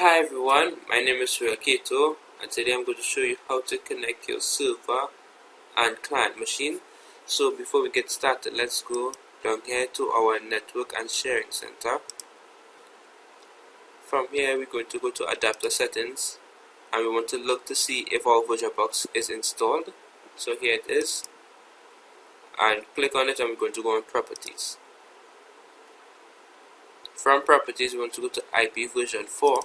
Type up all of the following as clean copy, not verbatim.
Hi everyone, my name is Surya Keto, and today I'm going to show you how to connect your server and client machine. So before we get started, let's go down here to our network and sharing center. From here we're going to go to adapter settings, and we want to look to see if our VirtualBox is installed. So here it is, and click on it, and we're going to go on properties. From properties we want to go to IP version 4,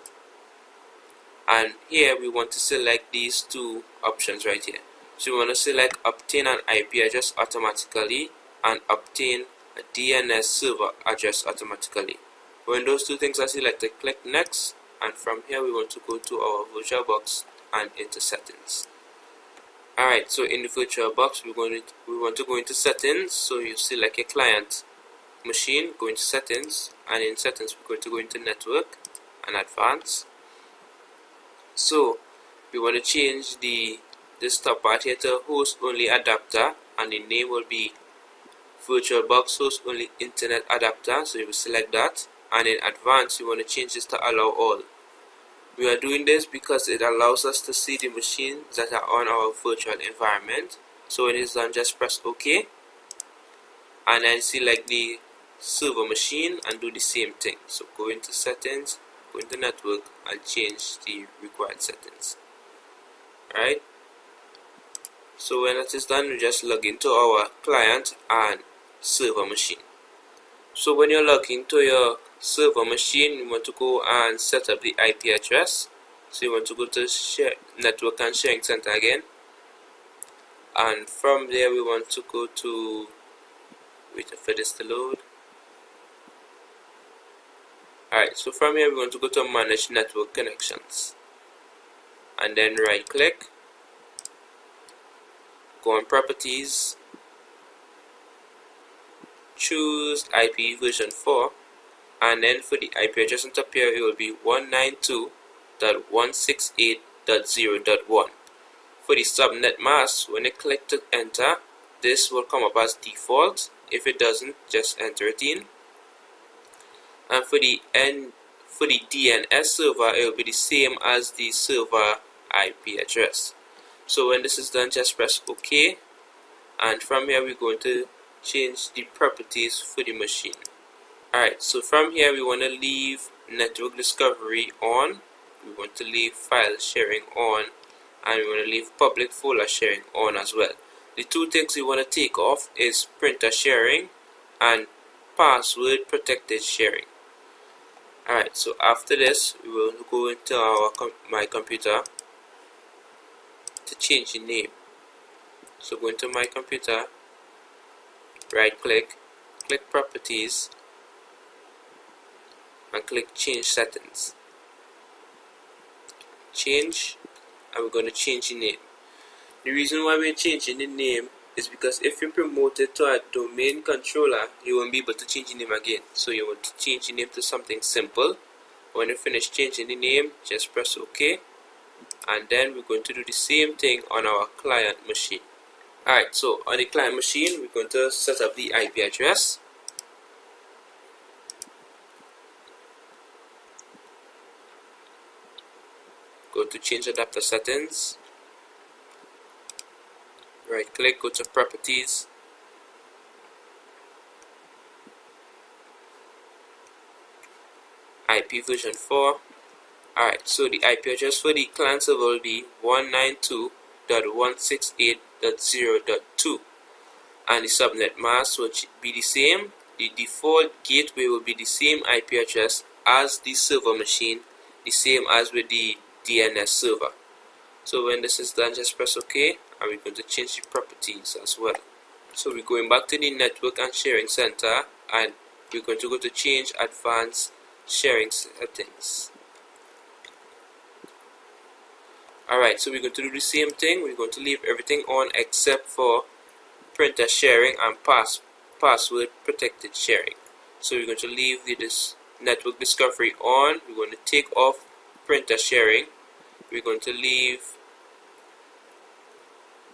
and here we want to select these two options right here. So we want to select obtain an IP address automatically and obtain a DNS server address automatically. When those two things are selected, click next, and from here we want to go to our VirtualBox and into settings. Alright, so in the VirtualBox we want to go into settings. So you select a client machine, go into settings, and in settings we're going to go into network and advanced. So we want to change this top part here to host only adapter, and the name will be VirtualBox host only internet adapter. So you will select that, and in advanced you want to change this to allow all. We are doing this because it allows us to see the machines that are on our virtual environment. So when it's done, just press OK, and then select the server machine and do the same thing. So go into settings, go into network, and change the required settings. Alright, so when that is done, we just log into our client and server machine. So when you're logging into your server machine, you want to go and set up the IP address. So you want to go to network and sharing center again, and from there we want to go to, wait for this to load. Alright, so from here we want to go to manage network connections, and then right click, go on properties, choose IP version 4, and then for the IP address on top here it will be 192.168.0.1. For the subnet mask, when you click to enter, this will come up as default. If it doesn't, just enter it in. And for the DNS server, it will be the same as the server IP address. So when this is done, just press OK, and from here we're going to change the properties for the machine. Alright, so from here we want to leave network discovery on, we want to leave file sharing on, and we want to leave public folder sharing on as well. The two things we want to take off is printer sharing and password protected sharing. Alright, so after this we will go into my computer to change the name. So go into my computer, right click, click properties, and click change settings. Change, and we're going to change the name. The reason why we're changing the name is because if you promote it to a domain controller, you won't be able to change the name again. So you want to change the name to something simple. When you finish changing the name, just press OK, and then we're going to do the same thing on our client machine. Alright, so on the client machine we're going to set up the IP address. Go to change adapter settings, right click, go to properties, IP version 4. Alright, so the IP address for the client server will be 192.168.0.2, and the subnet mask will be the same. The default gateway will be the same IP address as the server machine, the same as with the DNS server. So when this is done, just press OK, and we're going to change the properties as well. So we're going back to the network and sharing center, and we're going to go to change advanced sharing settings. Alright, so we're going to do the same thing. We're going to leave everything on except for printer sharing and password protected sharing. So we're going to leave this network discovery on. We're going to take off printer sharing. We're going to leave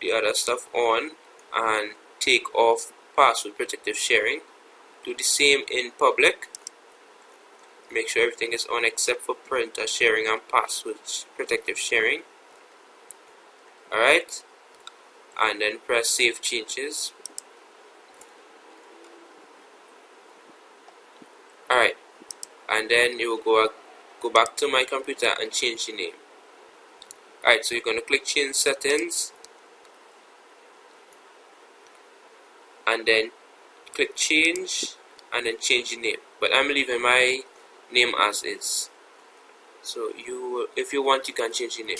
the other stuff on and take off password protective sharing. Do the same in public. make sure everything is on except for printer sharing and password protective sharing. Alright, and then press save changes. Alright, and then you will go back to my computer and change the name. Alright, so you're going to click change settings and then click change and then change the name, but I'm leaving my name as is. So if you want, you can change the name.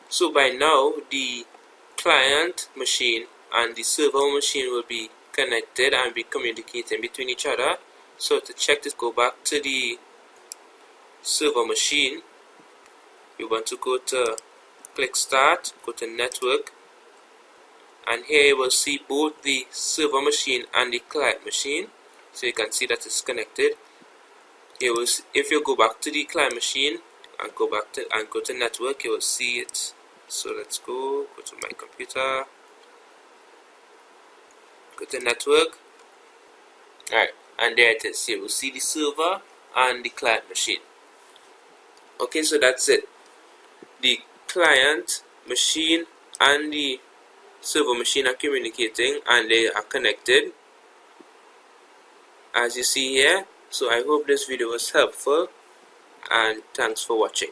So by now the client machine and the server machine will be connected and be communicating between each other. So to check this, go back to the server machine. You want to go to click start, go to network, and here you will see both the server machine and the client machine. So you can see that it's connected. If you go back to the client machine and go to network, you will see it. So let's go to my computer, go to network. Alright, and there it is. You will see the server and the client machine. Okay, so that's it. The client machine and the server machine are communicating and they are connected, as you see here. So I hope this video was helpful and thanks for watching.